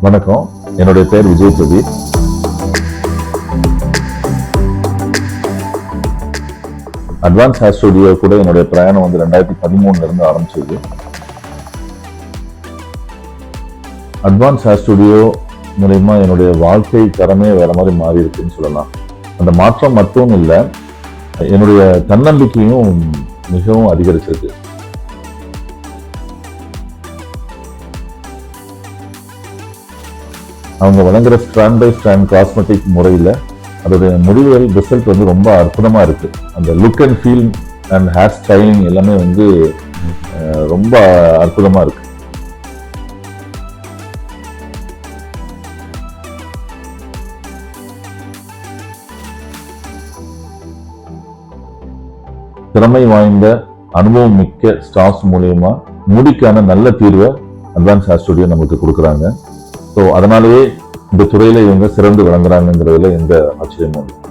வணக்கம், என்னுடைய பேர் Vijay Pradeep. Advance hair studio கூட என்னுடைய பிரயாணம் 2013 இருந்து ஆரம்பிச்சது. அட்வான்ஸ் ஹேர் ஸ்டுடியோ மூலமா என்னுடைய வாழ்க்கை தரமே வேற மாதிரி மாறி இருக்குன்னு சொல்லலாம். அந்த மாற்றம் மட்டும் இல்லை, என்னுடைய தன்னம்பிக்கையும் மிகவும் அதிகரிச்சிருக்கு. அவங்க வழங்குற ஸ்ட்ராண்ட் பை ஸ்ட்ராண்ட் காஸ்மெட்டிக் முறையில் அதோடைய முடிவுகள் ரிசல்ட் ரொம்ப அற்புதமாக இருக்கு. அந்த look and feel and hair styling எல்லாமே ரொம்ப அற்புதமாக இருக்கு. திறமை வாய்ந்த அனுபவம் மிக்க ஸ்டாஃப்ஸ் மூலியமா முடிக்கான நல்ல தீர்வை அட்வான்ஸ் ஹேர் ஸ்டுடியோ நமக்கு கொடுக்குறாங்க. ஸோ அதனாலேயே இந்த துறையில இவங்க சிறந்து விளங்குறாங்கிறதுல எந்த ஆச்சரியமும் இல்லை.